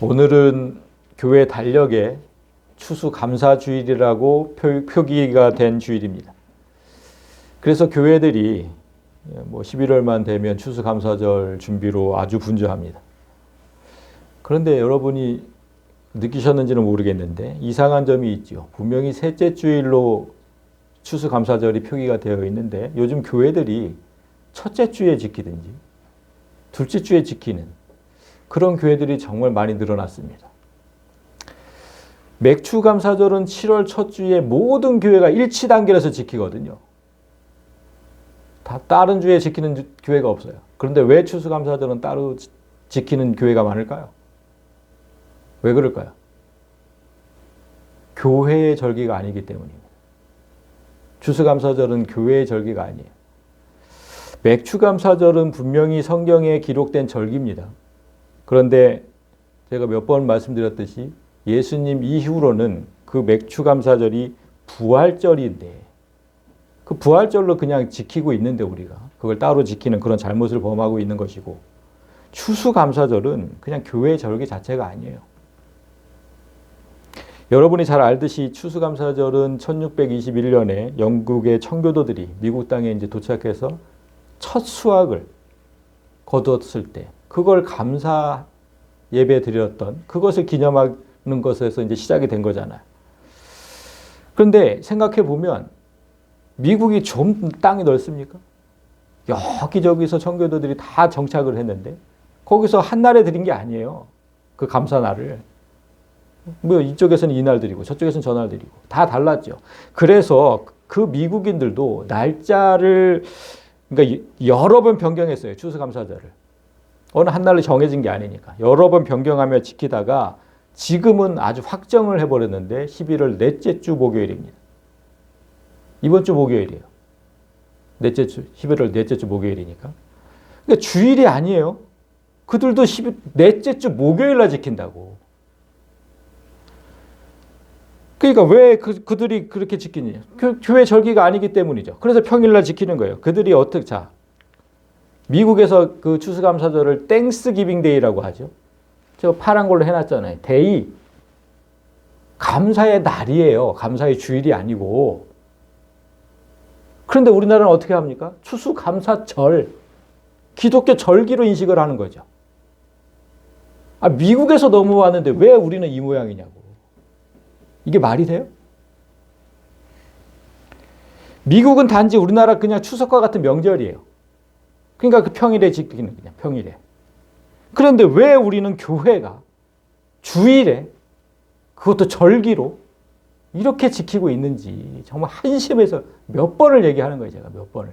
오늘은 교회 달력에 추수감사주일이라고 표기가 된 주일입니다. 그래서 교회들이 11월만 되면 추수감사절 준비로 아주 분주합니다. 그런데 여러분이 느끼셨는지는 모르겠는데 이상한 점이 있죠. 분명히 셋째 주일로 추수감사절이 표기가 되어 있는데 요즘 교회들이 첫째 주에 지키든지 둘째 주에 지키는 그런 교회들이 정말 많이 늘어났습니다. 맥추감사절은 7월 첫 주에 모든 교회가 일치 단결해서 지키거든요. 다 다른 주에 지키는 교회가 없어요. 그런데 왜 추수감사절은 따로 지키는 교회가 많을까요? 왜 그럴까요? 교회의 절기가 아니기 때문입니다. 추수감사절은 교회의 절기가 아니에요. 맥추감사절은 분명히 성경에 기록된 절기입니다. 그런데 제가 몇 번 말씀드렸듯이 예수님 이후로는 그 맥추감사절이 부활절인데 그 부활절로 그냥 지키고 있는데 우리가 그걸 따로 지키는 그런 잘못을 범하고 있는 것이고 추수감사절은 그냥 교회의 절기 자체가 아니에요. 여러분이 잘 알듯이 추수감사절은 1621년에 영국의 청교도들이 미국 땅에 이제 도착해서 첫 수확을 거두었을 때 그걸 감사 예배 드렸던 그것을 기념하는 것에서 이제 시작이 된 거잖아요. 그런데 생각해 보면 미국이 좀 땅이 넓습니까? 여기저기서 청교도들이 다 정착을 했는데 거기서 한 날에 드린 게 아니에요. 그 감사날을. 이쪽에서는 이날 드리고 저쪽에서는 저날 드리고 다 달랐죠. 그래서 그 미국인들도 날짜를 그러니까 여러 번 변경했어요. 추수감사절을. 어느 한 날로 정해진 게 아니니까. 여러 번 변경하며 지키다가 지금은 아주 확정을 해버렸는데 11월 넷째 주 목요일입니다. 이번 주 목요일이에요. 넷째 주, 11월 넷째 주 목요일이니까. 그러니까 주일이 아니에요. 그들도 넷째 주 목요일 날 지킨다고. 그러니까 왜 그들이 그렇게 지키느냐. 교회 절기가 아니기 때문이죠. 그래서 평일날 지키는 거예요. 그들이 미국에서 그 추수감사절을 땡스기빙 데이라고 하죠. 저 파란 걸로 해놨잖아요. 데이. 감사의 날이에요. 감사의 주일이 아니고. 그런데 우리나라는 어떻게 합니까? 추수감사절. 기독교 절기로 인식을 하는 거죠. 미국에서 넘어왔는데 왜 우리는 이 모양이냐고. 이게 말이 돼요? 미국은 단지 우리나라 그냥 추석과 같은 명절이에요. 그러니까 그 평일에 지키는 그냥 평일에. 그런데 왜 우리는 교회가 주일에 그것도 절기로 이렇게 지키고 있는지 정말 한심해서 몇 번을 얘기하는 거예요. 제가 몇 번을.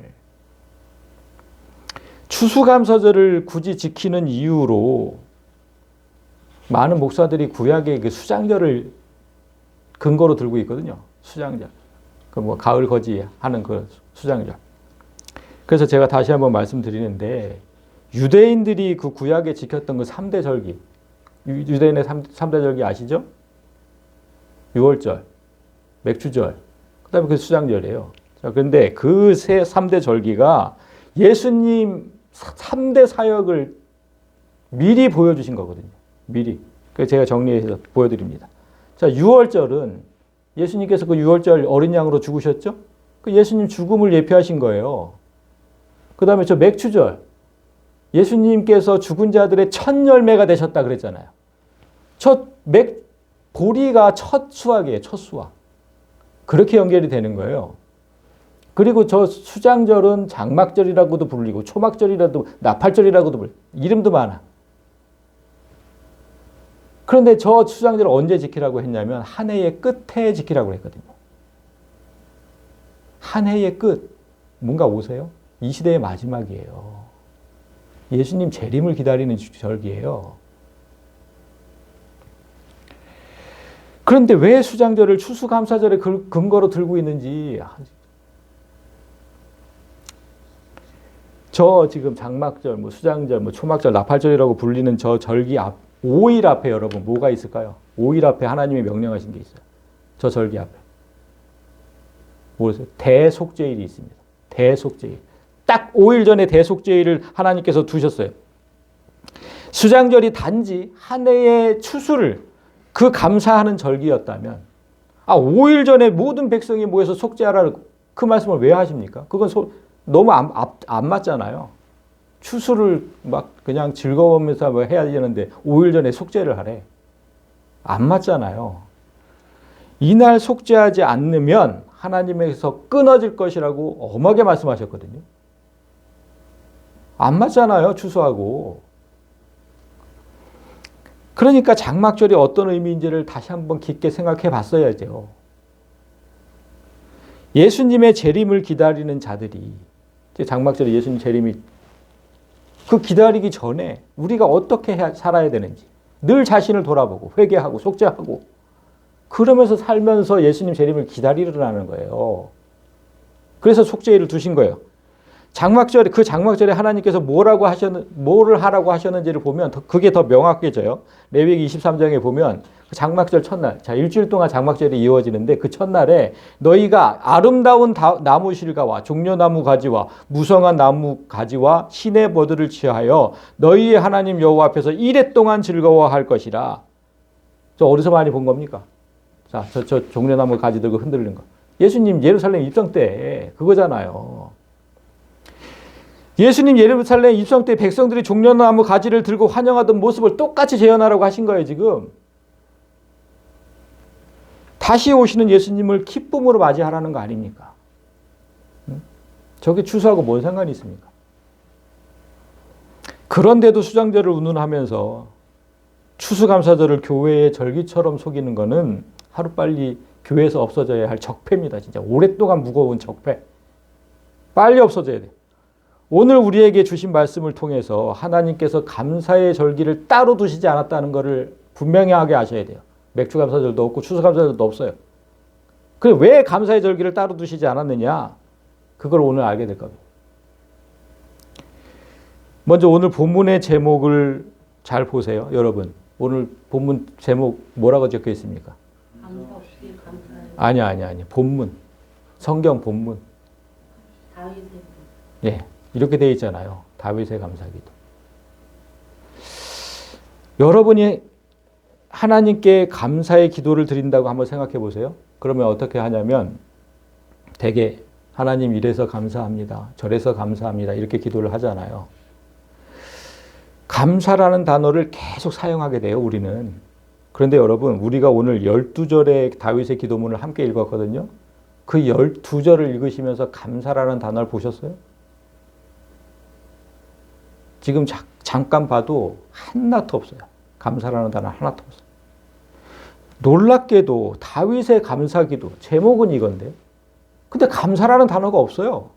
추수감사절을 굳이 지키는 이유로 많은 목사들이 구약의 그 수장절을 근거로 들고 있거든요. 수장절. 가을 거지 하는 그 수장절. 그래서 제가 다시 한번 말씀드리는데 유대인들이 그 구약에 지켰던 그 3대 절기. 유대인의 3대 절기 아시죠? 유월절, 맥추절, 그 다음에 그 수장절이에요. 자, 그런데 그 3대 절기가 예수님 3대 사역을 미리 보여주신 거거든요. 미리. 그래서 제가 정리해서 보여드립니다. 자, 유월절은 예수님께서 그 유월절 어린 양으로 죽으셨죠? 그 예수님 죽음을 예표하신 거예요. 그 다음에 저 맥추절. 예수님께서 죽은 자들의 첫 열매가 되셨다 그랬잖아요. 보리가 첫 수확이에요. 첫 수확. 그렇게 연결이 되는 거예요. 그리고 저 수장절은 장막절이라고도 불리고 초막절이라도 나팔절이라고도 불리고 이름도 많아. 그런데 저 수장절을 언제 지키라고 했냐면 한 해의 끝에 지키라고 했거든요. 한 해의 끝. 뭔가 오세요? 이 시대의 마지막이에요. 예수님 재림을 기다리는 절기예요. 그런데 왜 수장절을 추수감사절의 근거로 들고 있는지 저 지금 장막절, 수장절, 초막절, 나팔절이라고 불리는 저 절기 5일 앞에 여러분 뭐가 있을까요? 5일 앞에 하나님이 명령하신 게 있어요. 저 절기 앞에. 뭐였어요? 대속죄일이 있습니다. 대속죄일. 딱 5일 전에 대속죄일을 하나님께서 두셨어요. 수장절이 단지 한 해의 추수를 그 감사하는 절기였다면 5일 전에 모든 백성이 모여서 속죄하라 그 말씀을 왜 하십니까? 그건 너무 안 맞잖아요. 추수를 막 그냥 즐거우면서 뭐 해야 되는데 5일 전에 속죄를 하래. 안 맞잖아요. 이날 속죄하지 않으면 하나님에게서 끊어질 것이라고 엄하게 말씀하셨거든요. 안 맞잖아요, 추수하고. 그러니까 장막절이 어떤 의미인지를 다시 한번 깊게 생각해 봤어야죠. 예수님의 재림을 기다리는 자들이, 장막절에 예수님 재림이 그 기다리기 전에 우리가 어떻게 살아야 되는지 늘 자신을 돌아보고 회개하고 속죄하고 그러면서 살면서 예수님 재림을 기다리라는 거예요. 그래서 속죄일을 두신 거예요. 그 장막절에 하나님께서 뭐를 하라고 하셨는지를 보면 그게 더 명확해져요. 레위기 23장에 보면 그 장막절 첫날, 일주일 동안 장막절이 이어지는데 그 첫날에 너희가 아름다운 나무 실과와 종려나무 가지와 무성한 나무 가지와 시내 버들을 취하여 너희의 하나님 여호와 앞에서 이레 동안 즐거워할 것이라. 저 어디서 많이 본 겁니까? 자, 저 종려나무 가지 들고 흔들리는 거. 예수님 예루살렘 입성 때 그거잖아요. 예수님 예루살렘 입성 때 백성들이 종려나무 가지를 들고 환영하던 모습을 똑같이 재현하라고 하신 거예요, 지금. 다시 오시는 예수님을 기쁨으로 맞이하라는 거 아닙니까? 저게 추수하고 뭔 상관이 있습니까? 그런데도 수장절을 운운하면서 추수감사절을 교회의 절기처럼 속이는 거는 하루빨리 교회에서 없어져야 할 적폐입니다. 진짜 오랫동안 무거운 적폐. 빨리 없어져야 돼요. 오늘 우리에게 주신 말씀을 통해서 하나님께서 감사의 절기를 따로 두시지 않았다는 것을 분명히 하게 하셔야 돼요. 맥주감사절도 없고 추수감사절도 없어요. 그럼 왜 감사의 절기를 따로 두시지 않았느냐? 그걸 오늘 알게 될 겁니다. 먼저 오늘 본문의 제목을 잘 보세요. 여러분. 오늘 본문 제목 뭐라고 적혀 있습니까? 감사 없이 감사해요. 아니. 본문. 성경 본문. 다윗의 예. 이렇게 되어 있잖아요. 다윗의 감사기도. 여러분이 하나님께 감사의 기도를 드린다고 한번 생각해 보세요. 그러면 어떻게 하냐면 대개 하나님 이래서 감사합니다. 저래서 감사합니다. 이렇게 기도를 하잖아요. 감사라는 단어를 계속 사용하게 돼요, 우리는. 그런데 여러분, 우리가 오늘 12절의 다윗의 기도문을 함께 읽었거든요. 그 12절을 읽으시면서 감사라는 단어를 보셨어요? 지금 잠깐 봐도 하나도 없어요. 감사라는 단어 하나도 없어요. 놀랍게도 다윗의 감사기도 제목은 이건데 근데 감사라는 단어가 없어요.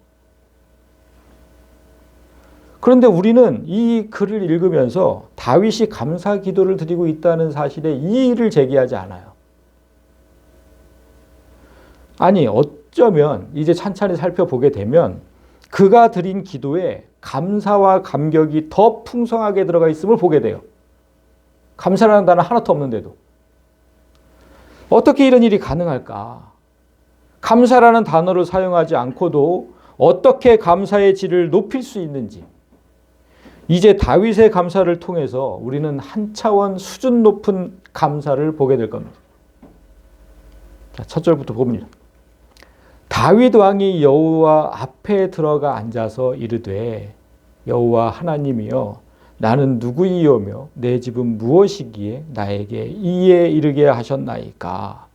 그런데 우리는 이 글을 읽으면서 다윗이 감사기도를 드리고 있다는 사실에 이의를 제기하지 않아요. 아니 어쩌면 이제 찬찬히 살펴보게 되면 그가 드린 기도에 감사와 감격이 더 풍성하게 들어가 있음을 보게 돼요. 감사라는 단어 하나도 없는데도. 어떻게 이런 일이 가능할까? 감사라는 단어를 사용하지 않고도 어떻게 감사의 질을 높일 수 있는지 이제 다윗의 감사를 통해서 우리는 한 차원 수준 높은 감사를 보게 될 겁니다. 자, 첫 절부터 봅니다. 다윗 왕이 여호와 앞에 들어가 앉아서 이르되 여호와 하나님이여 나는 누구이오며 내 집은 무엇이기에 나에게 이에 이르게 하셨나이까.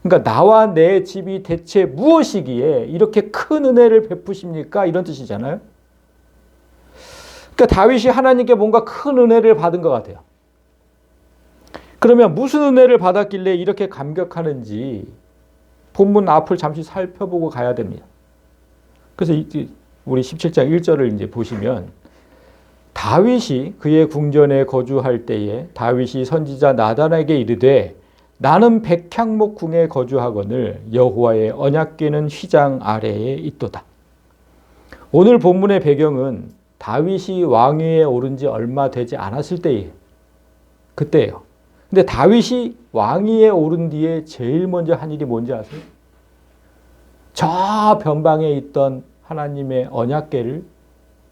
그러니까 나와 내 집이 대체 무엇이기에 이렇게 큰 은혜를 베푸십니까? 이런 뜻이잖아요. 그러니까 다윗이 하나님께 뭔가 큰 은혜를 받은 것 같아요. 그러면 무슨 은혜를 받았길래 이렇게 감격하는지 본문 앞을 잠시 살펴보고 가야 됩니다. 그래서 우리 17장 1절을 이제 보시면 다윗이 그의 궁전에 거주할 때에 다윗이 선지자 나단에게 이르되 나는 백향목 궁에 거주하거늘 여호와의 언약궤는 휘장 아래에 있도다. 오늘 본문의 배경은 다윗이 왕위에 오른 지 얼마 되지 않았을 때예요. 그때예요. 근데 다윗이 왕위에 오른 뒤에 제일 먼저 한 일이 뭔지 아세요? 저 변방에 있던 하나님의 언약궤를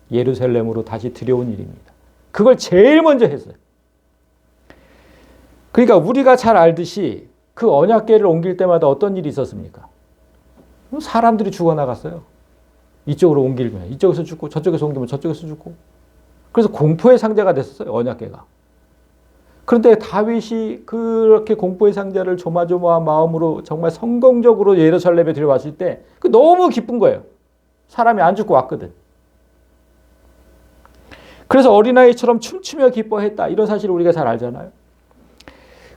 예루살렘으로 다시 들여온 일입니다. 그걸 제일 먼저 했어요. 그러니까 우리가 잘 알듯이 그 언약궤를 옮길 때마다 어떤 일이 있었습니까? 사람들이 죽어나갔어요. 이쪽으로 옮기면 이쪽에서 죽고 저쪽에서 옮기면 저쪽에서 죽고. 그래서 공포의 상자가 됐었어요. 언약궤가. 그런데 다윗이 그렇게 공포의 상자를 조마조마한 마음으로 정말 성공적으로 예루살렘에 들여왔을 때 너무 기쁜 거예요. 사람이 안 죽고 왔거든. 그래서 어린아이처럼 춤추며 기뻐했다. 이런 사실을 우리가 잘 알잖아요.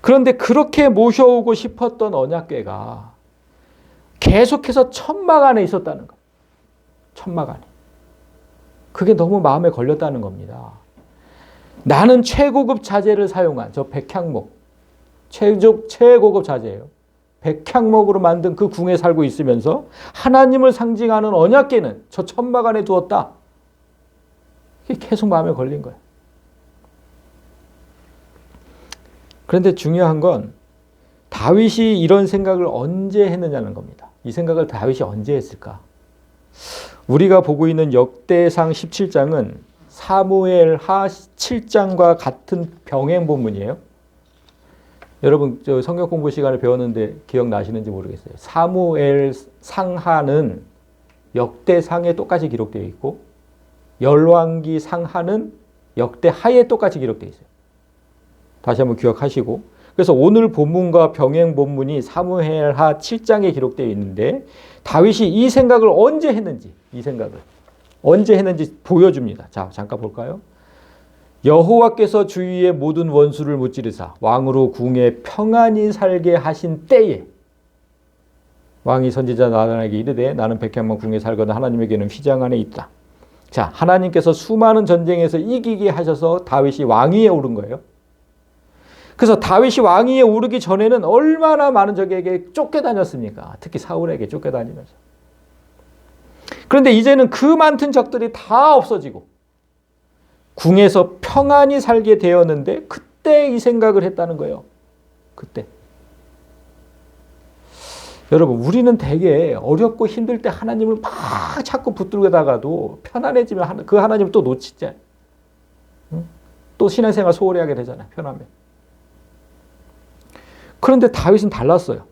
그런데 그렇게 모셔오고 싶었던 언약궤가 계속해서 천막 안에 있었다는 거예요. 천막 안에. 그게 너무 마음에 걸렸다는 겁니다. 나는 최고급 자재를 사용한 저 백향목, 최고급 자재예요. 백향목으로 만든 그 궁에 살고 있으면서 하나님을 상징하는 언약궤는 저 천막 안에 두었다. 이게 계속 마음에 걸린 거예요. 그런데 중요한 건 다윗이 이런 생각을 언제 했느냐는 겁니다. 이 생각을 다윗이 언제 했을까? 우리가 보고 있는 역대상 17장은 사무엘하 7장과 같은 병행 본문이에요. 여러분 저 성경 공부 시간에 배웠는데 기억나시는지 모르겠어요. 사무엘 상하는 역대상에 똑같이 기록되어 있고 열왕기 상하는 역대하에 똑같이 기록되어 있어요. 다시 한번 기억하시고, 그래서 오늘 본문과 병행 본문이 사무엘하 7장에 기록되어 있는데 다윗이 이 생각을 언제 했는지, 이 생각을 언제 했는지 보여줍니다. 자, 잠깐 볼까요? 여호와께서 주위의 모든 원수를 무찌르사 왕으로 궁에 평안히 살게 하신 때에 왕이 선지자 나단에게 이르되 나는 백향목 궁에 살거든 하나님에게는 휘장 안에 있다. 자, 하나님께서 수많은 전쟁에서 이기게 하셔서 다윗이 왕위에 오른 거예요. 그래서 다윗이 왕위에 오르기 전에는 얼마나 많은 적에게 쫓겨다녔습니까? 특히 사울에게 쫓겨다니면서. 그런데 이제는 그 많던 적들이 다 없어지고 궁에서 평안히 살게 되었는데 그때 이 생각을 했다는 거예요. 그때. 여러분, 우리는 되게 어렵고 힘들 때 하나님을 막 자꾸 붙들다가도 편안해지면 그 하나님을 또 놓치지. 또 신앙생활 소홀히 하게 되잖아요. 편하면. 그런데 다윗은 달랐어요.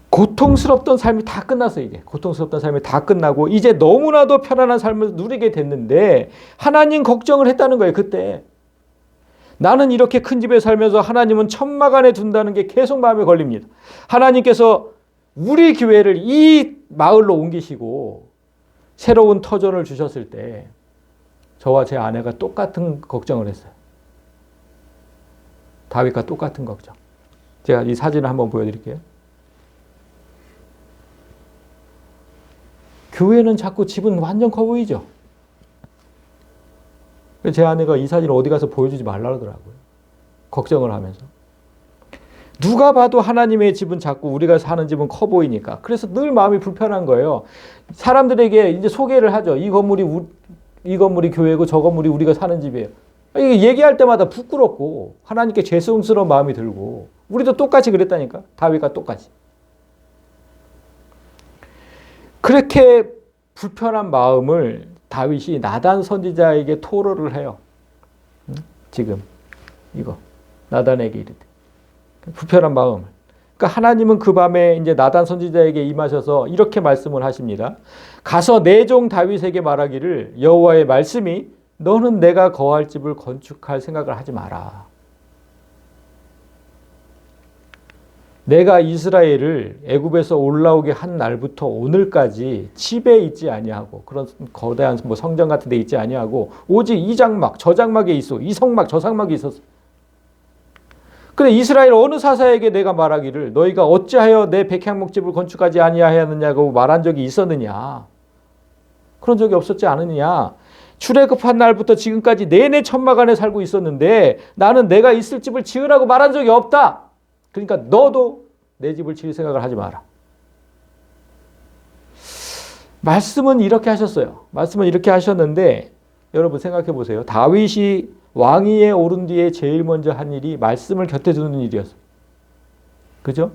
고통스럽던 삶이 다 끝났어요. 이제 고통스럽던 삶이 다 끝나고 이제 너무나도 편안한 삶을 누리게 됐는데 하나님 걱정을 했다는 거예요. 그때 나는 이렇게 큰 집에 살면서 하나님은 천막 안에 둔다는 게 계속 마음에 걸립니다. 하나님께서 우리 교회를 이 마을로 옮기시고 새로운 터전을 주셨을 때 저와 제 아내가 똑같은 걱정을 했어요. 다윗과 똑같은 걱정. 제가 이 사진을 한번 보여드릴게요. 교회는 작고 집은 완전 커 보이죠? 제 아내가 이 사진을 어디 가서 보여주지 말라 그러더라고요. 걱정을 하면서. 누가 봐도 하나님의 집은 작고 우리가 사는 집은 커 보이니까. 그래서 늘 마음이 불편한 거예요. 사람들에게 이제 소개를 하죠. 이 건물이 교회고 저 건물이 우리가 사는 집이에요. 얘기할 때마다 부끄럽고 하나님께 죄송스러운 마음이 들고 우리도 똑같이 그랬다니까. 다윗과 똑같이. 그렇게 불편한 마음을 다윗이 나단 선지자에게 토로를 해요. 지금 이거 나단에게 이르되 불편한 마음을. 그러니까 하나님은 그 밤에 이제 나단 선지자에게 임하셔서 이렇게 말씀을 하십니다. 가서 내 종 다윗에게 말하기를 여호와의 말씀이 너는 내가 거할 집을 건축할 생각을 하지 마라. 내가 이스라엘을 애굽에서 올라오게 한 날부터 오늘까지 집에 있지 아니하고 그런 거대한 뭐 성전 같은 데 있지 아니하고 오직 이 장막 저 장막에 있어 이 성막 저 성막에 있었어. 근데 이스라엘 어느 사사에게 내가 말하기를 너희가 어찌하여 내 백향목집을 건축하지 아니하였느냐고 말한 적이 있었느냐. 그런 적이 없었지 않느냐. 출애굽한 날부터 지금까지 내내 천막 안에 살고 있었는데 나는 내가 있을 집을 지으라고 말한 적이 없다. 그러니까 너도 내 집을 지을 생각을 하지 마라. 말씀은 이렇게 하셨어요. 말씀은 이렇게 하셨는데 여러분 생각해 보세요. 다윗이 왕위에 오른 뒤에 제일 먼저 한 일이 말씀을 곁에 두는 일이었어요. 그죠?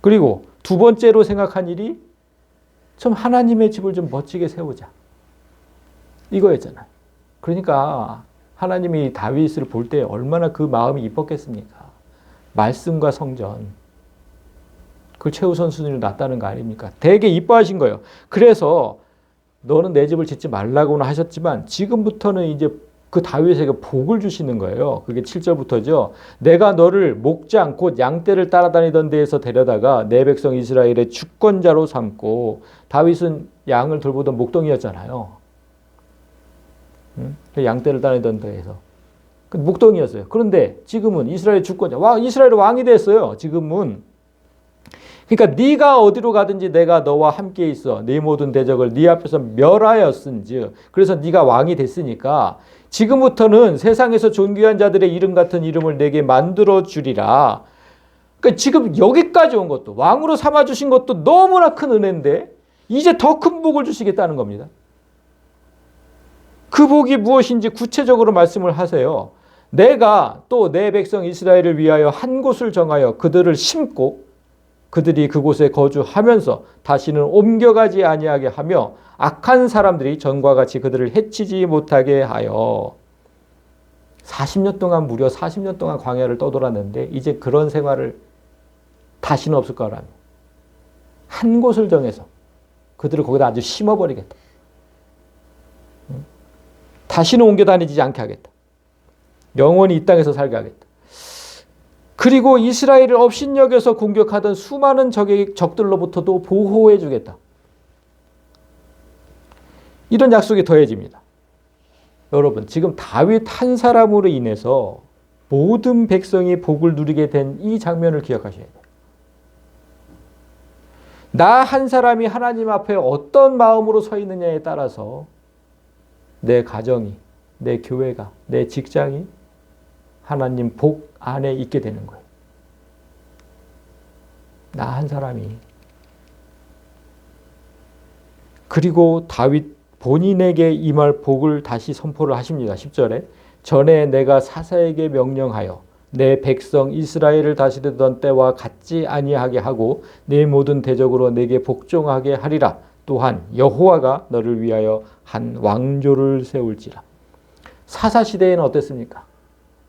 그리고 두 번째로 생각한 일이 좀 하나님의 집을 좀 멋지게 세우자. 이거였잖아요. 그러니까 하나님이 다윗을 볼 때 얼마나 그 마음이 이뻤겠습니까? 말씀과 성전, 그걸 최우선 순위로 놨다는 거 아닙니까? 되게 이뻐하신 거예요. 그래서 너는 내 집을 짓지 말라고는 하셨지만 지금부터는 이제 그 다윗에게 복을 주시는 거예요. 그게 7절부터죠. 내가 너를 목장 곧 양떼를 따라다니던 데에서 데려다가 내 백성 이스라엘의 주권자로 삼고, 다윗은 양을 돌보던 목동이었잖아요. 양떼를 따라다니던 데에서 목동이었어요. 그런데 지금은 이스라엘 주권자, 이스라엘의 왕이 됐어요. 지금은. 그러니까 네가 어디로 가든지 내가 너와 함께 있어. 네 모든 대적을 네 앞에서 멸하였은즉. 그래서 네가 왕이 됐으니까 지금부터는 세상에서 존귀한 자들의 이름 같은 이름을 내게 만들어 주리라. 그러니까 지금 여기까지 온 것도, 왕으로 삼아 주신 것도 너무나 큰 은혜인데 이제 더 큰 복을 주시겠다는 겁니다. 그 복이 무엇인지 구체적으로 말씀을 하세요. 내가 또 내 백성 이스라엘을 위하여 한 곳을 정하여 그들을 심고 그들이 그곳에 거주하면서 다시는 옮겨가지 아니하게 하며 악한 사람들이 전과 같이 그들을 해치지 못하게 하여. 40년 동안, 무려 40년 동안 광야를 떠돌았는데 이제 그런 생활을 다시는 없을 거라며 한 곳을 정해서 그들을 거기다 아주 심어버리겠다. 다시는 옮겨 다니지 않게 하겠다. 영원히 이 땅에서 살게 하겠다. 그리고 이스라엘을 업신여겨서 공격하던 수많은 적들로부터도 보호해 주겠다. 이런 약속이 더해집니다. 여러분, 지금 다윗 한 사람으로 인해서 모든 백성이 복을 누리게 된 이 장면을 기억하셔야 돼요. 나 한 사람이 하나님 앞에 어떤 마음으로 서 있느냐에 따라서 내 가정이, 내 교회가, 내 직장이 하나님 복 안에 있게 되는 거예요. 나 한 사람이. 그리고 다윗 본인에게 임할 복을 다시 선포를 하십니다. 10절에 전에 내가 사사에게 명령하여 내 백성 이스라엘을 다스리던 때와 같지 아니하게 하고 내 모든 대적으로 내게 복종하게 하리라. 또한 여호와가 너를 위하여 한 왕조를 세울지라. 사사 시대에는 어땠습니까?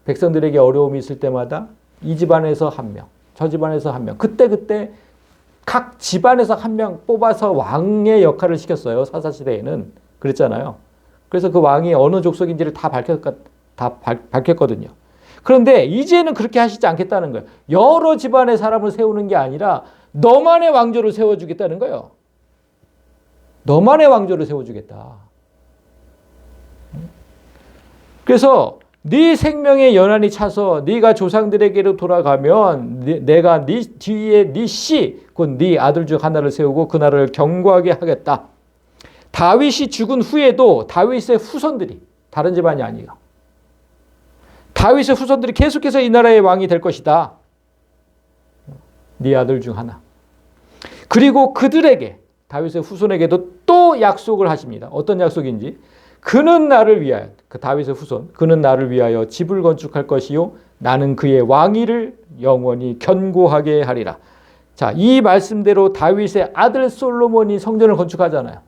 백성들에게 어려움이 있을 때마다 이 집안에서 한 명, 저 집안에서 한 명, 그때 각 집안에서 한 명 뽑아서 왕의 역할을 시켰어요. 사사 시대에는 그랬잖아요. 그래서 그 왕이 어느 족속인지를 다 밝혔거든요. 그런데 이제는 그렇게 하시지 않겠다는 거예요. 여러 집안의 사람을 세우는 게 아니라 너만의 왕조를 세워주겠다는 거예요. 너만의 왕조를 세워주겠다. 그래서 네 생명의 연한이 차서 네가 조상들에게로 돌아가면 내가 네 뒤에 네 씨, 곧 네 아들 중 하나를 세우고 그 나라를 견고하게 하겠다. 다윗이 죽은 후에도 다윗의 후손들이, 다른 집안이 아니에요. 다윗의 후손들이 계속해서 이 나라의 왕이 될 것이다. 네 아들 중 하나. 그리고 그들에게, 다윗의 후손에게도 또 약속을 하십니다. 어떤 약속인지. 그는 나를 위하여, 그 다윗의 후손, 그는 나를 위하여 집을 건축할 것이요 나는 그의 왕위를 영원히 견고하게 하리라. 자, 이 말씀대로 다윗의 아들 솔로몬이 성전을 건축하잖아요.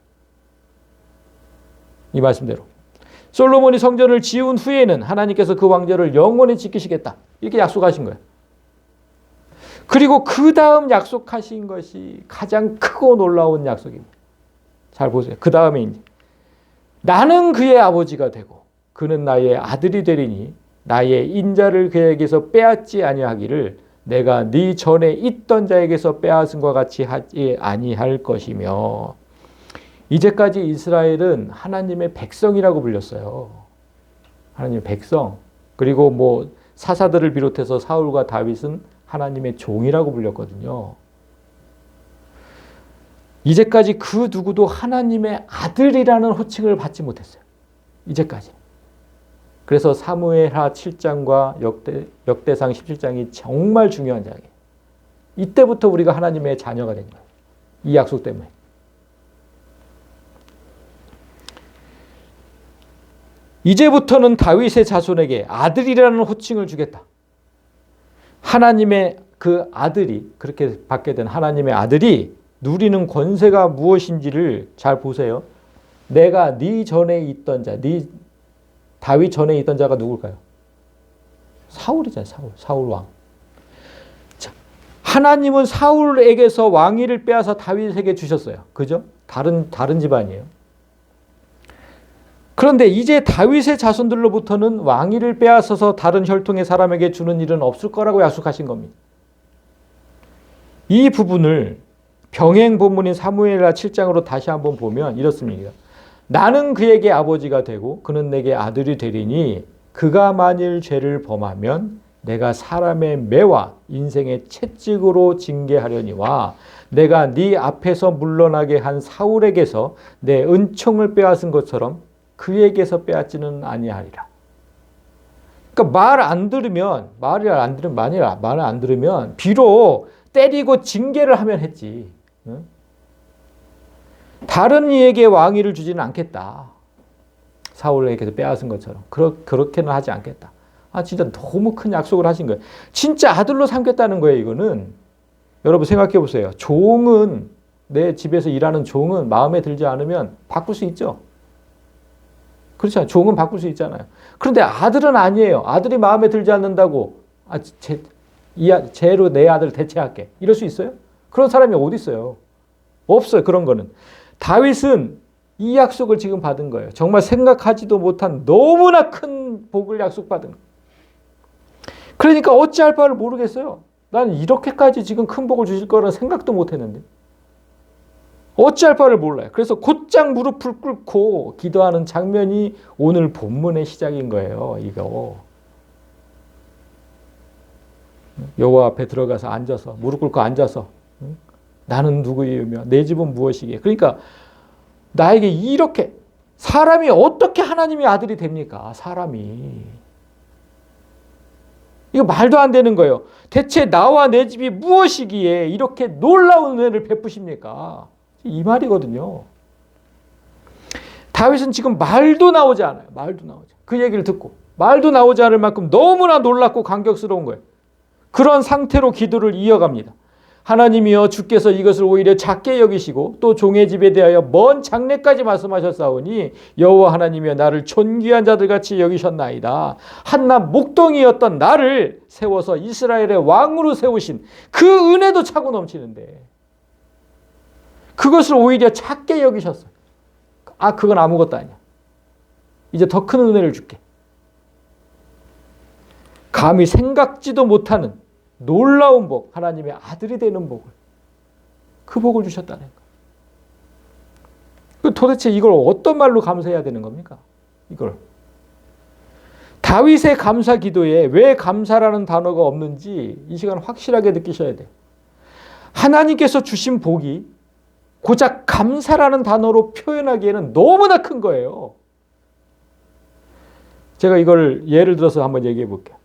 이 말씀대로. 솔로몬이 성전을 지은 후에는 하나님께서 그 왕조를 영원히 지키시겠다. 이렇게 약속하신 거예요. 그리고 그 다음 약속하신 것이 가장 크고 놀라운 약속입니다. 잘 보세요. 그 다음에 이제 나는 그의 아버지가 되고 그는 나의 아들이 되리니 나의 인자를 그에게서 빼앗지 아니하기를 내가 네 전에 있던 자에게서 빼앗은과 같이 하지 아니할 것이며. 이제까지 이스라엘은 하나님의 백성이라고 불렸어요. 하나님의 백성. 그리고 뭐 사사들을 비롯해서 사울과 다윗은 하나님의 종이라고 불렸거든요. 이제까지 그 누구도 하나님의 아들이라는 호칭을 받지 못했어요. 이제까지. 그래서 사무엘하 7장과 역대상 17장이 정말 중요한 장이에요. 이때부터 우리가 하나님의 자녀가 된 거예요. 이 약속 때문에. 이제부터는 다윗의 자손에게 아들이라는 호칭을 주겠다. 하나님의 그 아들이, 그렇게 받게 된 하나님의 아들이 누리는 권세가 무엇인지를 잘 보세요. 내가 네 전에 있던 자, 다윗 전에 있던 자가 누굴까요? 사울이잖아요. 사울 왕. 자, 하나님은 사울에게서 왕위를 빼앗아 다윗에게 주셨어요. 그죠? 다른 집안이에요. 그런데 이제 다윗의 자손들로부터는 왕위를 빼앗아서 다른 혈통의 사람에게 주는 일은 없을 거라고 약속하신 겁니다. 이 부분을 병행 본문인 사무엘하 7장으로 다시 한번 보면 이렇습니다. 나는 그에게 아버지가 되고 그는 내게 아들이 되리니 그가 만일 죄를 범하면 내가 사람의 매와 인생의 채찍으로 징계하려니와 내가 네 앞에서 물러나게 한 사울에게서 내 은총을 빼앗은 것처럼 그에게서 빼앗지는 아니하리라. 그러니까 말을 안 들으면 비록 때리고 징계를 하면 했지. 다른 이에게 왕위를 주지는 않겠다. 사울에게서 빼앗은 것처럼. 그렇게는 하지 않겠다. 진짜 너무 큰 약속을 하신 거예요. 진짜 아들로 삼겠다는 거예요, 이거는. 여러분 생각해 보세요. 종은, 내 집에서 일하는 종은 마음에 들지 않으면 바꿀 수 있죠. 그렇잖아요. 종은 바꿀 수 있잖아요. 그런데 아들은 아니에요. 아들이 마음에 들지 않는다고, 쟤로 내 아들 대체할게. 이럴 수 있어요? 그런 사람이 어디 있어요? 없어요. 그런 거는. 다윗은 이 약속을 지금 받은 거예요. 정말 생각하지도 못한 너무나 큰 복을 약속받은 거예요. 그러니까 어찌할 바를 모르겠어요. 나는 이렇게까지 지금 큰 복을 주실 거라는 생각도 못 했는데. 어찌할 바를 몰라요. 그래서 곧장 무릎을 꿇고 기도하는 장면이 오늘 본문의 시작인 거예요. 이거. 여호와 앞에 들어가서 앉아서 무릎 꿇고 앉아서 나는 누구이며 내 집은 무엇이기에. 그러니까 나에게 이렇게 사람이 어떻게 하나님의 아들이 됩니까? 사람이. 이거 말도 안 되는 거예요. 대체 나와 내 집이 무엇이기에 이렇게 놀라운 은혜를 베푸십니까? 이 말이거든요. 다윗은 지금 말도 나오지 않아요. 말도 나오지. 그 얘기를 듣고 말도 나오지 않을 만큼 너무나 놀랍고 감격스러운 거예요. 그런 상태로 기도를 이어갑니다. 하나님이여 주께서 이것을 오히려 작게 여기시고 또 종의 집에 대하여 먼 장래까지 말씀하셨사오니 여호와 하나님이여 나를 존귀한 자들같이 여기셨나이다. 한낱 목동이었던 나를 세워서 이스라엘의 왕으로 세우신 그 은혜도 차고 넘치는데 그것을 오히려 작게 여기셨어요. 그건 아무것도 아니야. 이제 더 큰 은혜를 줄게. 감히 생각지도 못하는 놀라운 복, 하나님의 아들이 되는 복을, 그 복을 주셨다는 거예요. 도대체 이걸 어떤 말로 감사해야 되는 겁니까? 이걸. 다윗의 감사 기도에 왜 감사라는 단어가 없는지 이 시간 확실하게 느끼셔야 돼요. 하나님께서 주신 복이 고작 감사라는 단어로 표현하기에는 너무나 큰 거예요. 제가 이걸 예를 들어서 한번 얘기해 볼게요.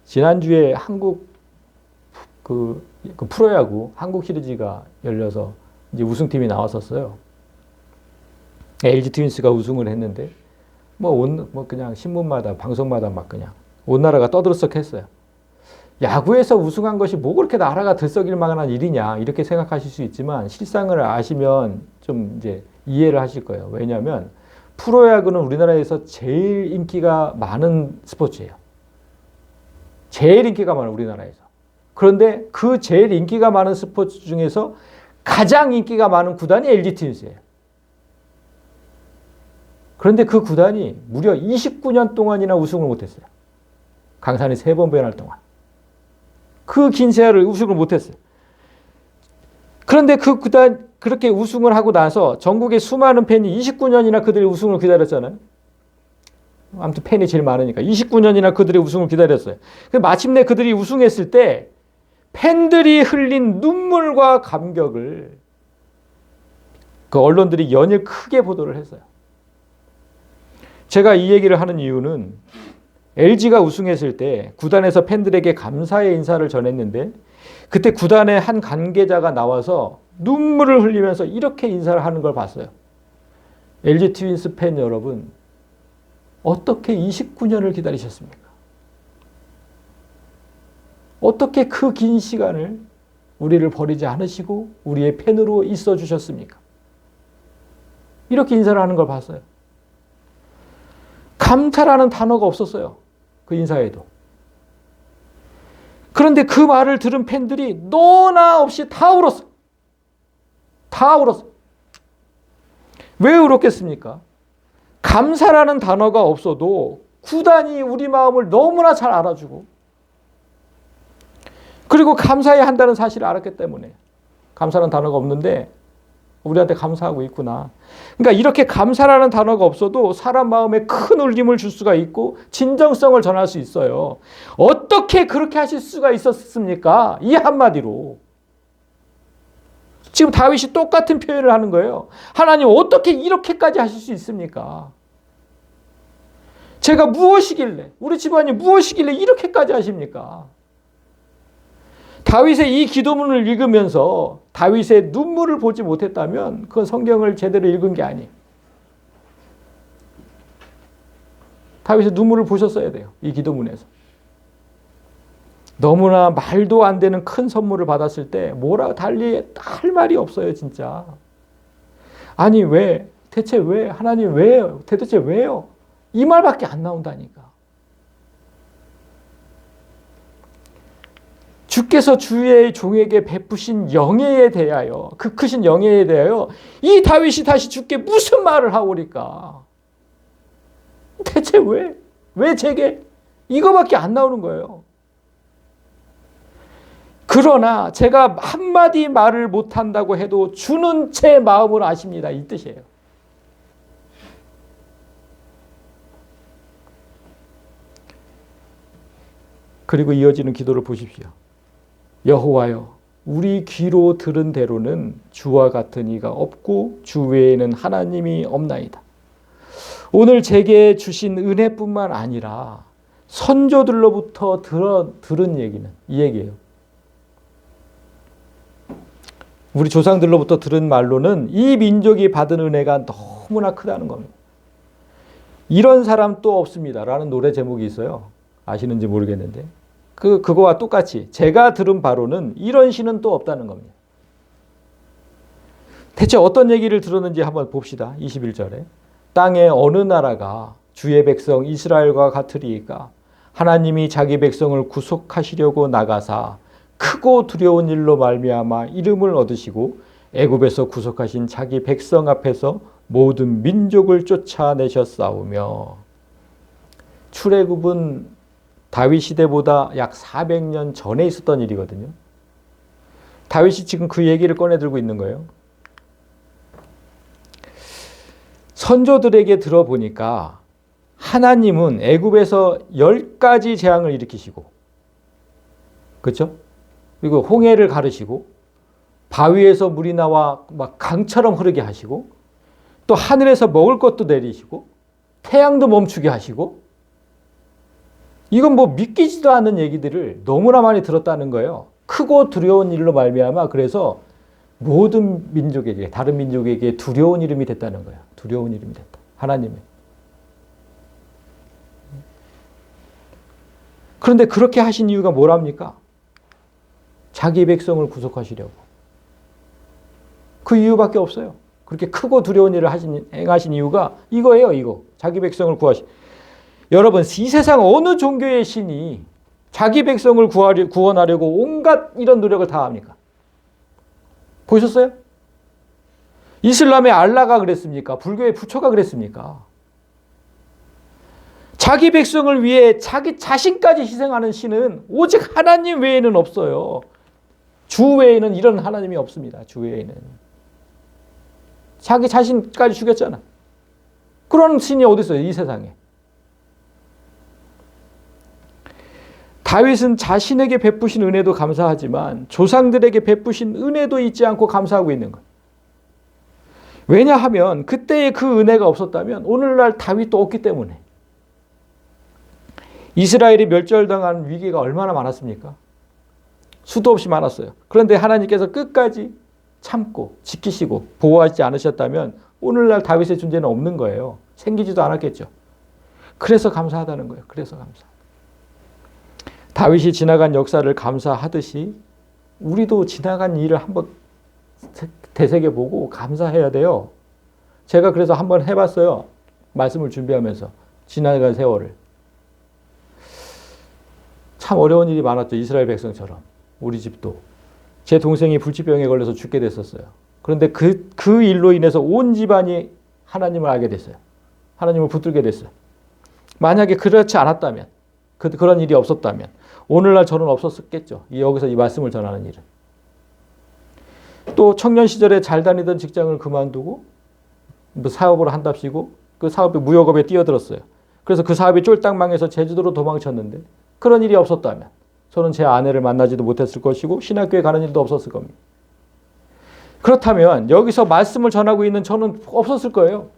지난주에 한국 그 프로야구 한국 시리즈가 열려서 이제 우승팀이 나왔었어요. LG 트윈스가 우승을 했는데 그냥 신문마다 방송마다 막 그냥 온 나라가 떠들썩했어요. 야구에서 우승한 것이 뭐 그렇게 나라가 들썩일 만한 일이냐 이렇게 생각하실 수 있지만 실상을 아시면 좀 이제 이해를 하실 거예요. 왜냐하면 프로야구는 우리나라에서 제일 인기가 많은 스포츠예요. 제일 인기가 많아요, 우리나라에서. 그런데 그 제일 인기가 많은 스포츠 중에서 가장 인기가 많은 구단이 LG 트윈스예요. 그런데 그 구단이 무려 29년 동안이나 우승을 못했어요. 강산이 3번 변할 동안. 그 긴 세월을 우승을 못했어요. 그런데 그 구단 그렇게 우승을 하고 나서 전국의 수많은 팬이 29년이나 그들의 우승을 기다렸잖아요. 아무튼 팬이 제일 많으니까 29년이나 그들의 우승을 기다렸어요. 마침내 그들이 우승했을 때 팬들이 흘린 눈물과 감격을 그 언론들이 연일 크게 보도를 했어요. 제가 이 얘기를 하는 이유는 LG가 우승했을 때 구단에서 팬들에게 감사의 인사를 전했는데 그때 구단의 한 관계자가 나와서 눈물을 흘리면서 이렇게 인사를 하는 걸 봤어요. LG 트윈스 팬 여러분, 어떻게 29년을 기다리셨습니까? 어떻게 그 긴 시간을 우리를 버리지 않으시고 우리의 팬으로 있어 주셨습니까? 이렇게 인사를 하는 걸 봤어요. 감사라는 단어가 없었어요. 그 인사에도. 그런데 그 말을 들은 팬들이 너나 없이 다 울었어. 다 울었어. 왜 울었겠습니까? 감사라는 단어가 없어도 구단이 우리 마음을 너무나 잘 알아주고, 그리고 감사해야 한다는 사실을 알았기 때문에. 감사라는 단어가 없는데 우리한테 감사하고 있구나. 그러니까 이렇게 감사라는 단어가 없어도 사람 마음에 큰 울림을 줄 수가 있고 진정성을 전할 수 있어요. 어떻게 그렇게 하실 수가 있었습니까? 이 한마디로. 지금 다윗이 똑같은 표현을 하는 거예요. 하나님 어떻게 이렇게까지 하실 수 있습니까? 제가 무엇이길래, 우리 집안이 무엇이길래 이렇게까지 하십니까? 다윗의 이 기도문을 읽으면서 다윗의 눈물을 보지 못했다면 그건 성경을 제대로 읽은 게 아니에요. 다윗의 눈물을 보셨어야 돼요. 이 기도문에서. 너무나 말도 안 되는 큰 선물을 받았을 때 뭐라 달리 할 말이 없어요, 진짜. 아니 왜? 대체 왜? 하나님 왜요? 대체 왜요? 이 말밖에 안 나온다니까. 주께서 주의 종에게 베푸신 영예에 대하여, 그 크신 영예에 대하여 이 다윗이 다시 주께 무슨 말을 하오리까? 대체 왜? 왜 제게? 이거밖에 안 나오는 거예요. 그러나 제가 한마디 말을 못한다고 해도 주는 제 마음을 아십니다. 이 뜻이에요. 그리고 이어지는 기도를 보십시오. 여호와여, 우리 귀로 들은 대로는 주와 같은 이가 없고 주 외에는 하나님이 없나이다. 오늘 제게 주신 은혜뿐만 아니라 선조들로부터 들은 얘기는 이 얘기예요. 우리 조상들로부터 들은 말로는 이 민족이 받은 은혜가 너무나 크다는 겁니다. 이런 사람 또 없습니다. 라는 노래 제목이 있어요. 아시는지 모르겠는데. 그거와 똑같이 제가 들은 바로는 이런 신은 또 없다는 겁니다. 대체 어떤 얘기를 들었는지 한번 봅시다. 21절에. 땅의 어느 나라가 주의 백성 이스라엘과 같으리이까? 하나님이 자기 백성을 구속하시려고 나가사 크고 두려운 일로 말미암아 이름을 얻으시고 애굽에서 구속하신 자기 백성 앞에서 모든 민족을 쫓아내셨사오며. 출애굽은 다윗 시대보다 약 400년 전에 있었던 일이거든요. 다윗이 지금 그 얘기를 꺼내 들고 있는 거예요. 선조들에게 들어보니까 하나님은 애굽에서 10가지 재앙을 일으키시고, 그렇죠? 그리고 홍해를 가르시고 바위에서 물이 나와 막 강처럼 흐르게 하시고, 또 하늘에서 먹을 것도 내리시고 태양도 멈추게 하시고, 이건 뭐 믿기지도 않는 얘기들을 너무나 많이 들었다는 거예요. 크고 두려운 일로 말미암아 그래서 모든 민족에게, 다른 민족에게 두려운 이름이 됐다는 거예요. 두려운 이름이 됐다. 하나님의. 그런데 그렇게 하신 이유가 뭐랍니까? 자기 백성을 구속하시려고. 그 이유밖에 없어요. 그렇게 크고 두려운 일을 행하신 이유가 이거예요, 이거. 자기 백성을 여러분, 이 세상 어느 종교의 신이 자기 백성을 구원하려고 온갖 이런 노력을 다 합니까? 보셨어요? 이슬람의 알라가 그랬습니까? 불교의 부처가 그랬습니까? 자기 백성을 위해 자기 자신까지 희생하는 신은 오직 하나님 외에는 없어요. 주 외에는 이런 하나님이 없습니다. 주 외에는. 자기 자신까지 죽였잖아. 그런 신이 어디 있어요? 이 세상에. 다윗은 자신에게 베푸신 은혜도 감사하지만 조상들에게 베푸신 은혜도 잊지 않고 감사하고 있는 거예요. 왜냐하면 그때의 그 은혜가 없었다면 오늘날 다윗도 없기 때문에. 이스라엘이 멸절당한 위기가 얼마나 많았습니까? 수도 없이 많았어요. 그런데 하나님께서 끝까지 참고 지키시고 보호하지 않으셨다면 오늘날 다윗의 존재는 없는 거예요. 생기지도 않았겠죠. 그래서 감사하다는 거예요. 그래서 감사. 다윗이 지나간 역사를 감사하듯이 우리도 지나간 일을 한번 되새겨보고 감사해야 돼요. 제가 그래서 한번 해봤어요. 말씀을 준비하면서. 지나간 세월을. 참 어려운 일이 많았죠. 이스라엘 백성처럼. 우리 집도. 제 동생이 불치병에 걸려서 죽게 됐었어요. 그런데 그 일로 인해서 온 집안이 하나님을 알게 됐어요. 하나님을 붙들게 됐어요. 만약에 그렇지 않았다면, 그런 일이 없었다면 오늘날 저는 없었겠죠. 여기서 이 말씀을 전하는 일은. 또 청년 시절에 잘 다니던 직장을 그만두고 사업을 한답시고 그 사업에 무역업에 뛰어들었어요. 그래서 그 사업이 쫄딱 망해서 제주도로 도망쳤는데 그런 일이 없었다면 저는 제 아내를 만나지도 못했을 것이고 신학교에 가는 일도 없었을 겁니다. 그렇다면 여기서 말씀을 전하고 있는 저는 없었을 거예요.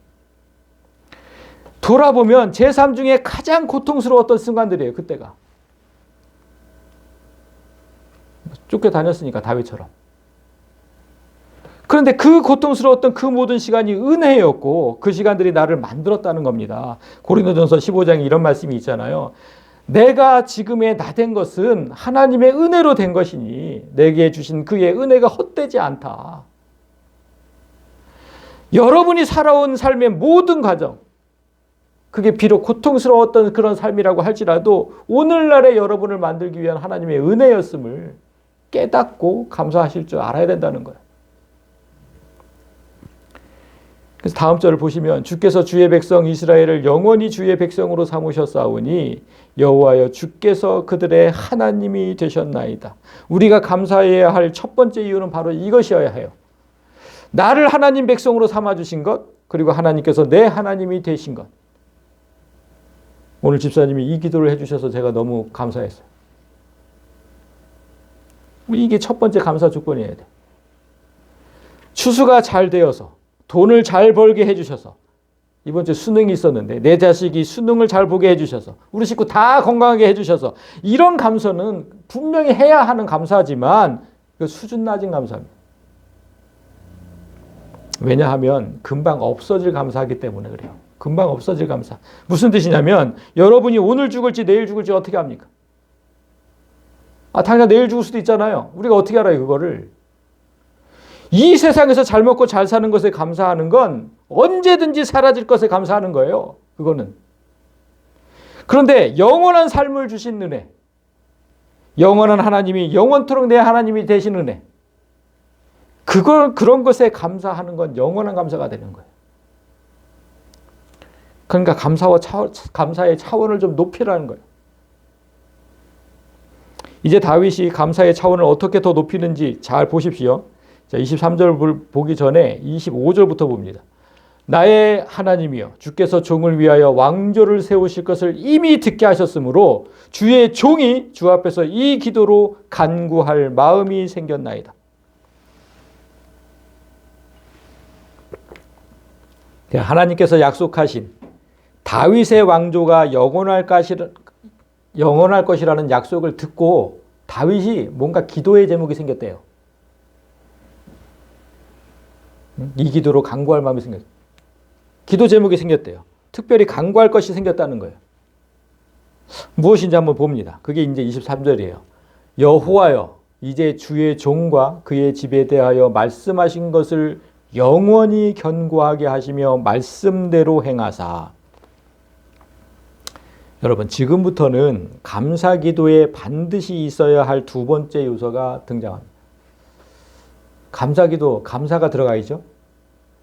돌아보면 제 삶 중에 가장 고통스러웠던 순간들이에요. 그때가. 쫓겨다녔으니까 다윗처럼. 그런데 그 고통스러웠던 그 모든 시간이 은혜였고 그 시간들이 나를 만들었다는 겁니다. 고린도전서 15장에 이런 말씀이 있잖아요. 내가 지금의 나 된 것은 하나님의 은혜로 된 것이니 내게 주신 그의 은혜가 헛되지 않다. 여러분이 살아온 삶의 모든 과정, 그게 비록 고통스러웠던 그런 삶이라고 할지라도 오늘날의 여러분을 만들기 위한 하나님의 은혜였음을 깨닫고 감사하실 줄 알아야 된다는 거예요. 그래서 다음 절을 보시면 주께서 주의 백성 이스라엘을 영원히 주의 백성으로 삼으셨사오니 여호와여 주께서 그들의 하나님이 되셨나이다. 우리가 감사해야 할 첫 번째 이유는 바로 이것이어야 해요. 나를 하나님 백성으로 삼아주신 것, 그리고 하나님께서 내 하나님이 되신 것. 오늘 집사님이 이 기도를 해주셔서 제가 너무 감사했어요. 이게 첫 번째 감사 조건이어야 돼. 추수가 잘 되어서 돈을 잘 벌게 해주셔서 이번 주에 수능이 있었는데 내 자식이 수능을 잘 보게 해주셔서 우리 식구 다 건강하게 해주셔서 이런 감사는 분명히 해야 하는 감사지만 수준 낮은 감사입니다. 왜냐하면 금방 없어질 감사하기 때문에 그래요. 금방 없어질 감사. 무슨 뜻이냐면 여러분이 오늘 죽을지 내일 죽을지 어떻게 합니까? 당장 내일 죽을 수도 있잖아요. 우리가 어떻게 알아요 그거를. 이 세상에서 잘 먹고 잘 사는 것에 감사하는 건 언제든지 사라질 것에 감사하는 거예요. 그거는. 그런데 영원한 삶을 주신 은혜, 영원한 하나님이 영원토록 내 하나님이 되신 은혜, 그런 것에 감사하는 건 영원한 감사가 되는 거예요. 그러니까 감사의 차원을 좀 높이라는 거예요. 이제 다윗이 감사의 차원을 어떻게 더 높이는지 잘 보십시오. 자, 23절 보기 전에 25절부터 봅니다. 나의 하나님이여 주께서 종을 위하여 왕조를 세우실 것을 이미 듣게 하셨으므로 주의 종이 주 앞에서 이 기도로 간구할 마음이 생겼나이다. 하나님께서 약속하신 다윗의 왕조가 영원할 것이라는 약속을 듣고 다윗이 뭔가 기도의 제목이 생겼대요. 이 기도로 간구할 마음이 생겼어요. 기도 제목이 생겼대요. 특별히 간구할 것이 생겼다는 거예요. 무엇인지 한번 봅니다. 그게 이제 23절이에요. 여호와여 이제 주의 종과 그의 집에 대하여 말씀하신 것을 영원히 견고하게 하시며 말씀대로 행하사. 여러분 지금부터는 감사 기도에 반드시 있어야 할 두 번째 요소가 등장합니다. 감사 기도, 감사가 들어가야죠.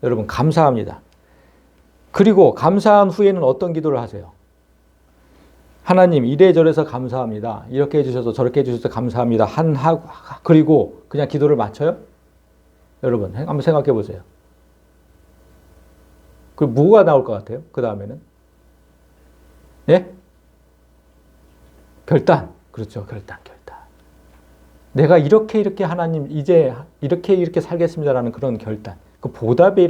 여러분 감사합니다. 그리고 감사한 후에는 어떤 기도를 하세요? 하나님 이래저래서 감사합니다. 이렇게 해주셔서 저렇게 해주셔서 감사합니다. 그리고 그냥 기도를 마쳐요? 여러분 한번 생각해 보세요. 그 뭐가 나올 것 같아요? 그 다음에는? 예? 결단. 그렇죠. 결단. 내가 이렇게 하나님 이제 이렇게 살겠습니다라는 그런 결단. 그 보답이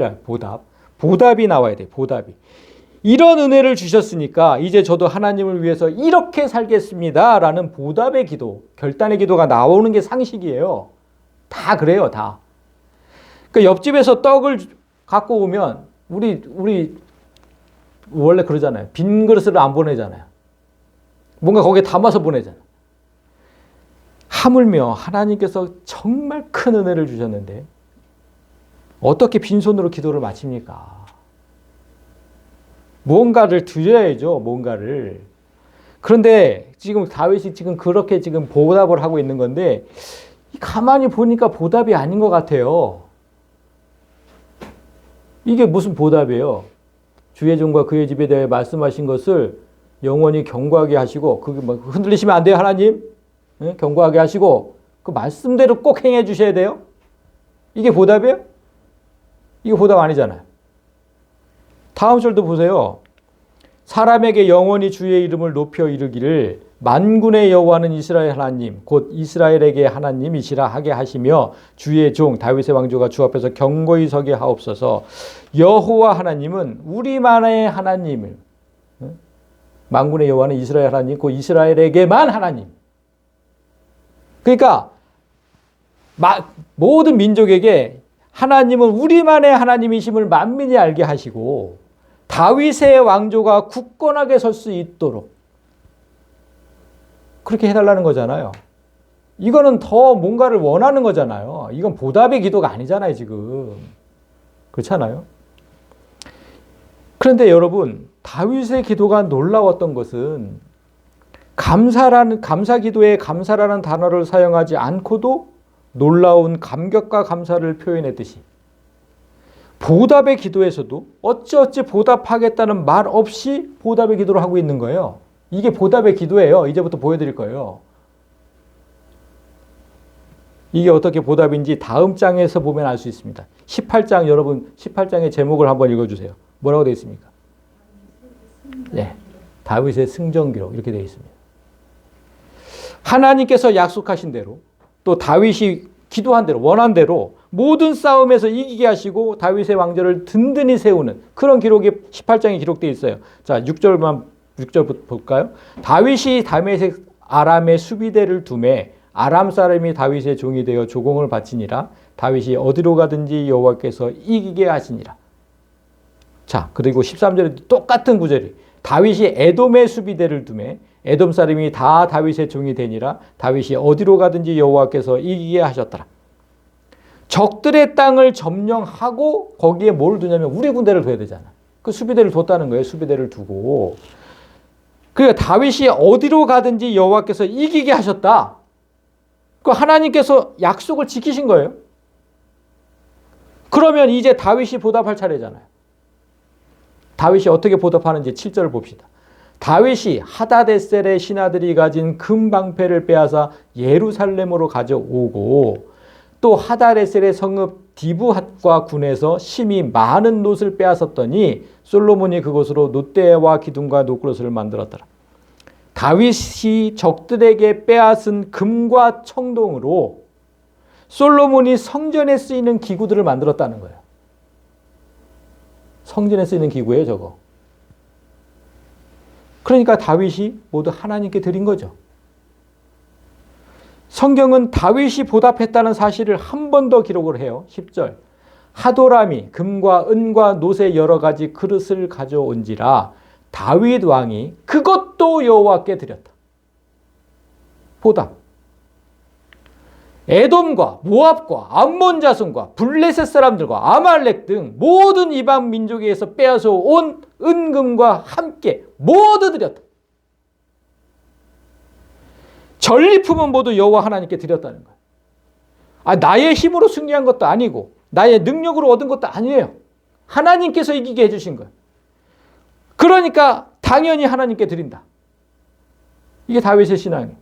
나와야 돼. 보답이. 이런 은혜를 주셨으니까 이제 저도 하나님을 위해서 이렇게 살겠습니다라는 보답의 기도, 결단의 기도가 나오는 게 상식이에요. 다 그래요, 다. 그러니까 옆집에서 떡을 갖고 오면 우리 원래 그러잖아요. 빈 그릇을 안 보내잖아요. 뭔가 거기에 담아서 보내잖아요. 하물며 하나님께서 정말 큰 은혜를 주셨는데 어떻게 빈손으로 기도를 마칩니까? 무언가를 드려야죠. 뭔가를. 그런데 지금 다윗이 지금 그렇게 지금 보답을 하고 있는 건데 가만히 보니까 보답이 아닌 것 같아요. 이게 무슨 보답이에요? 주의 종과 그의 집에 대해 말씀하신 것을 영원히 경고하게 하시고 그게 뭐 흔들리시면 안 돼요, 하나님. 네? 경고하게 하시고 그 말씀대로 꼭 행해 주셔야 돼요. 이게 보답이에요? 이게 보답 아니잖아요. 다음 절도 보세요. 사람에게 영원히 주의 이름을 높여 이르기를 만군의 여호와는 이스라엘 하나님 곧 이스라엘에게 하나님이시라 하게 하시며 주의 종 다윗의 왕조가 주 앞에서 경고히 서게 하옵소서. 여호와 하나님은 우리만의 하나님을, 만군의 여호와는 이스라엘 하나님 곧 이스라엘에게만 하나님. 그러니까 모든 민족에게 하나님은 우리만의 하나님이심을 만민이 알게 하시고 다윗의 왕조가 굳건하게 설 수 있도록 그렇게 해달라는 거잖아요. 이거는 더 뭔가를 원하는 거잖아요. 이건 보답의 기도가 아니잖아요, 지금. 그렇잖아요. 그런데 여러분, 다윗의 기도가 놀라웠던 것은 감사 기도에 감사라는 단어를 사용하지 않고도 놀라운 감격과 감사를 표현했듯이 보답의 기도에서도 어찌어찌 보답하겠다는 말 없이 보답의 기도를 하고 있는 거예요. 이게 보답의 기도예요. 이제부터 보여드릴 거예요. 이게 어떻게 보답인지 다음 장에서 보면 알 수 있습니다. 18장 여러분 18장의 제목을 한번 읽어주세요. 뭐라고 되어 있습니까? 네, 다윗의 승전 기록 이렇게 되어 있습니다. 하나님께서 약속하신 대로 또 다윗이 기도한 대로 원한 대로 모든 싸움에서 이기게 하시고 다윗의 왕조를 든든히 세우는 그런 기록이 18장에 기록되어 있어요. 자, 6절 볼까요? 다윗이 다메섹 아람의 수비대를 두매 아람 사람이 다윗의 종이 되어 조공을 바치니라. 다윗이 어디로 가든지 여호와께서 이기게 하시니라. 자, 그리고 13절에 똑같은 구절이 다윗이 에돔의 수비대를 두매 에돔 사람이 다 다윗의 종이 되니라. 다윗이 어디로 가든지 여호와께서 이기게 하셨더라. 적들의 땅을 점령하고 거기에 뭘 두냐면 우리 군대를 둬야 되잖아. 그 수비대를 뒀다는 거예요. 수비대를 두고. 그러니까 다윗이 어디로 가든지 여호와께서 이기게 하셨다. 그 하나님께서 약속을 지키신 거예요. 그러면 이제 다윗이 보답할 차례잖아요. 다윗이 어떻게 보답하는지 7절을 봅시다. 다윗이 하다데셀의 신하들이 가진 금 방패를 빼앗아 예루살렘으로 가져오고 또 하다데셀의 성읍 디브핫과 군에서 심히 많은 놋을 빼앗았더니 솔로몬이 그곳으로 놋대와 기둥과 놋그릇을 만들었더라. 다윗이 적들에게 빼앗은 금과 청동으로 솔로몬이 성전에 쓰이는 기구들을 만들었다는 거예요. 성전에 쓰이는 기구예요, 저거. 그러니까 다윗이 모두 하나님께 드린 거죠. 성경은 다윗이 보답했다는 사실을 한 번 더 기록을 해요. 10절. 하도람이 금과 은과 놋의 여러 가지 그릇을 가져온지라 다윗 왕이 그것도 여호와께 드렸다. 보답. 에돔과 모압과 암몬 자손과 블레셋 사람들과 아말렉 등 모든 이방 민족에서 빼앗아 온 은금과 함께 모두 드렸다. 전리품은 모두 여호와 하나님께 드렸다는 거예요. 나의 힘으로 승리한 것도 아니고 나의 능력으로 얻은 것도 아니에요. 하나님께서 이기게 해주신 거예요. 그러니까 당연히 하나님께 드린다. 이게 다윗의 신앙이에요.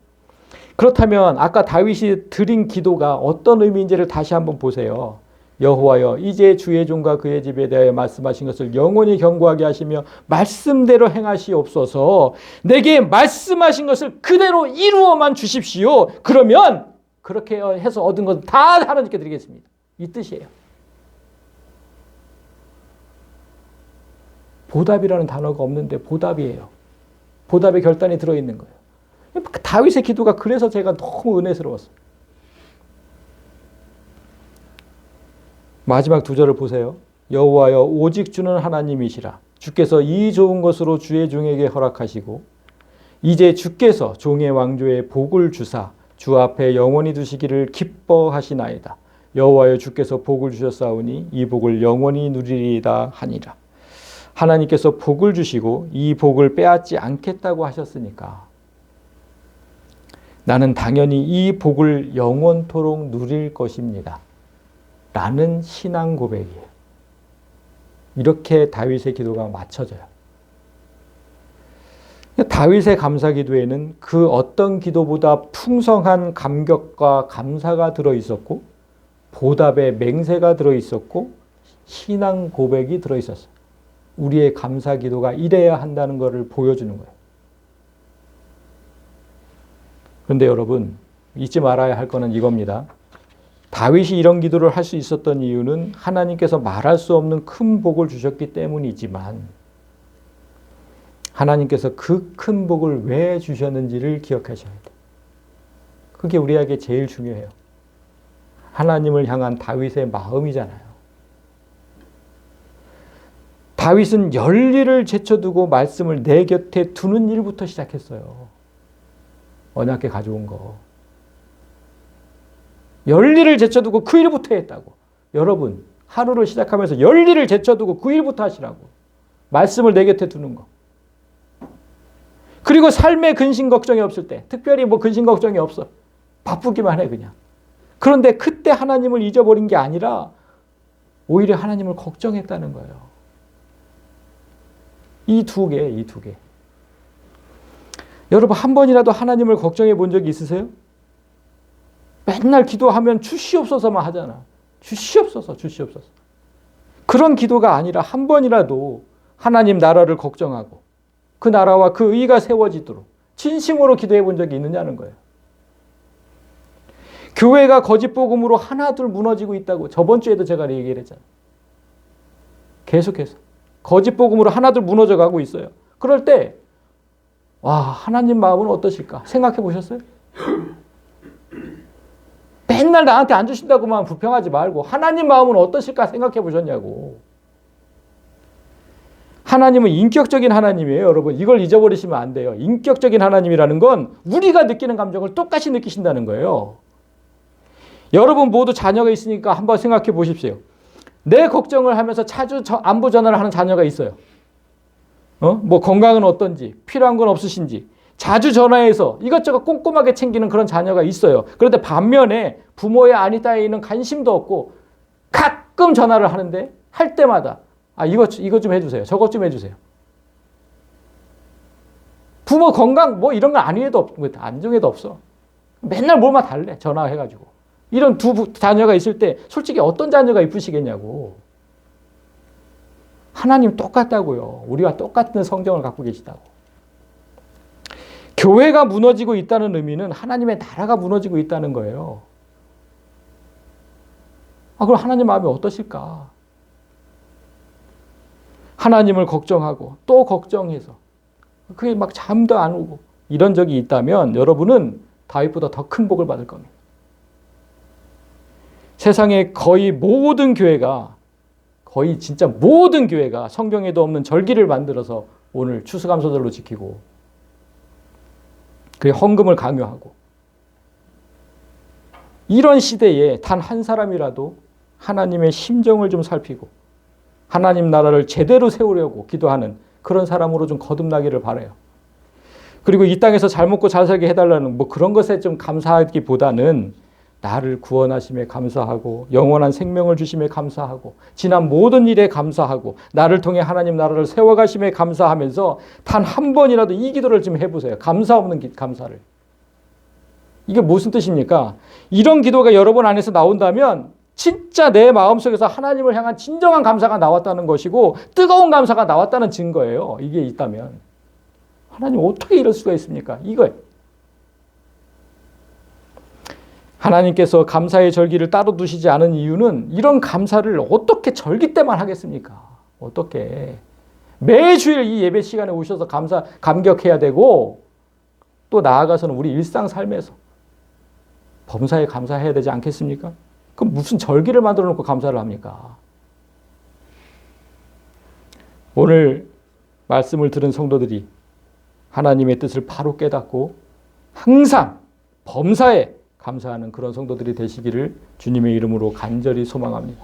그렇다면 아까 다윗이 드린 기도가 어떤 의미인지를 다시 한번 보세요. 여호와여 이제 주의 종과 그의 집에 대하여 말씀하신 것을 영원히 경고하게 하시며 말씀대로 행하시옵소서. 내게 말씀하신 것을 그대로 이루어만 주십시오. 그러면 그렇게 해서 얻은 것 다 하나님께 드리겠습니다. 이 뜻이에요. 보답이라는 단어가 없는데 보답이에요. 보답의 결단이 들어있는 거예요. 다윗의 기도가 그래서 제가 너무 은혜스러웠어요. 마지막 두 절을 보세요. 여호와여 오직 주는 하나님이시라. 주께서 이 좋은 것으로 주의 종에게 허락하시고 이제 주께서 종의 왕조에 복을 주사 주 앞에 영원히 두시기를 기뻐하시나이다. 여호와여 주께서 복을 주셨사오니 이 복을 영원히 누리리이다 하니라. 하나님께서 복을 주시고 이 복을 빼앗지 않겠다고 하셨으니까 나는 당연히 이 복을 영원토록 누릴 것입니다. 라는 신앙 고백이에요. 이렇게 다윗의 기도가 맞춰져요. 다윗의 감사 기도에는 그 어떤 기도보다 풍성한 감격과 감사가 들어있었고 보답의 맹세가 들어있었고 신앙 고백이 들어있었어요. 우리의 감사 기도가 이래야 한다는 것을 보여주는 거예요. 그런데 여러분 잊지 말아야 할 것은 이겁니다. 다윗이 이런 기도를 할 수 있었던 이유는 하나님께서 말할 수 없는 큰 복을 주셨기 때문이지만 하나님께서 그 큰 복을 왜 주셨는지를 기억하셔야 돼요. 그게 우리에게 제일 중요해요. 하나님을 향한 다윗의 마음이잖아요. 다윗은 열리를 제쳐두고 말씀을 내 곁에 두는 일부터 시작했어요. 언약궤 가져온 거. 열리를 제쳐두고 그 일부터 했다고. 여러분 하루를 시작하면서 열리를 제쳐두고 그 일부터 하시라고. 말씀을 내 곁에 두는 거. 그리고 삶에 근심 걱정이 없을 때 특별히 뭐 근심 걱정이 없어. 바쁘기만 해 그냥. 그런데 그때 하나님을 잊어버린 게 아니라 오히려 하나님을 걱정했다는 거예요. 이 두 개. 여러분 한 번이라도 하나님을 걱정해 본 적이 있으세요? 맨날 기도하면 주시옵소서만 하잖아. 주시옵소서. 그런 기도가 아니라 한 번이라도 하나님 나라를 걱정하고 그 나라와 그 의가 세워지도록 진심으로 기도해 본 적이 있느냐는 거예요. 교회가 거짓 복음으로 하나둘 무너지고 있다고 저번 주에도 제가 얘기를 했잖아요. 계속해서 거짓 복음으로 하나둘 무너져 가고 있어요. 그럴 때 와, 하나님 마음은 어떠실까? 생각해 보셨어요? 맨날 나한테 안 주신다고만 불평하지 말고 하나님 마음은 어떠실까 생각해 보셨냐고. 하나님은 인격적인 하나님이에요, 여러분. 이걸 잊어버리시면 안 돼요. 인격적인 하나님이라는 건 우리가 느끼는 감정을 똑같이 느끼신다는 거예요. 여러분 모두 자녀가 있으니까 한번 생각해 보십시오. 내 걱정을 하면서 자주 안부 전화를 하는 자녀가 있어요. 뭐 건강은 어떤지, 필요한 건 없으신지 자주 전화해서 이것저것 꼼꼼하게 챙기는 그런 자녀가 있어요. 그런데 반면에 부모의 안위 따위는 관심도 없고 가끔 전화를 하는데 할 때마다 이거 좀 해주세요. 저것 좀 해주세요. 부모 건강 뭐 이런 거 안중에도 없어. 맨날 뭘만 달래. 전화해가지고. 이런 두 자녀가 있을 때 솔직히 어떤 자녀가 이쁘시겠냐고. 하나님 똑같다고요. 우리와 똑같은 성정을 갖고 계시다고. 교회가 무너지고 있다는 의미는 하나님의 나라가 무너지고 있다는 거예요. 그럼 하나님 마음이 어떠실까? 하나님을 걱정하고 또 걱정해서 그게 막 잠도 안 오고 이런 적이 있다면 여러분은 다윗보다 더 큰 복을 받을 겁니다. 세상의 거의 모든 교회가 진짜 모든 교회가 성경에도 없는 절기를 만들어서 오늘 추수감사절로 지키고 그 헌금을 강요하고 이런 시대에 단 한 사람이라도 하나님의 심정을 좀 살피고 하나님 나라를 제대로 세우려고 기도하는 그런 사람으로 좀 거듭나기를 바라요. 그리고 이 땅에서 잘 먹고 잘 살게 해달라는 뭐 그런 것에 좀 감사하기보다는 나를 구원하심에 감사하고 영원한 생명을 주심에 감사하고 지난 모든 일에 감사하고 나를 통해 하나님 나라를 세워가심에 감사하면서 단 한 번이라도 이 기도를 좀 해보세요. 감사 없는 감사를. 이게 무슨 뜻입니까? 이런 기도가 여러분 안에서 나온다면 진짜 내 마음속에서 하나님을 향한 진정한 감사가 나왔다는 것이고 뜨거운 감사가 나왔다는 증거예요. 이게 있다면. 하나님 어떻게 이럴 수가 있습니까? 이거예요. 하나님께서 감사의 절기를 따로 두시지 않은 이유는 이런 감사를 어떻게 절기 때만 하겠습니까? 어떻게. 매주일 이 예배 시간에 오셔서 감격해야 되고 또 나아가서는 우리 일상 삶에서 범사에 감사해야 되지 않겠습니까? 그럼 무슨 절기를 만들어 놓고 감사를 합니까? 오늘 말씀을 들은 성도들이 하나님의 뜻을 바로 깨닫고 항상 범사에 감사하는 그런 성도들이 되시기를 주님의 이름으로 간절히 소망합니다.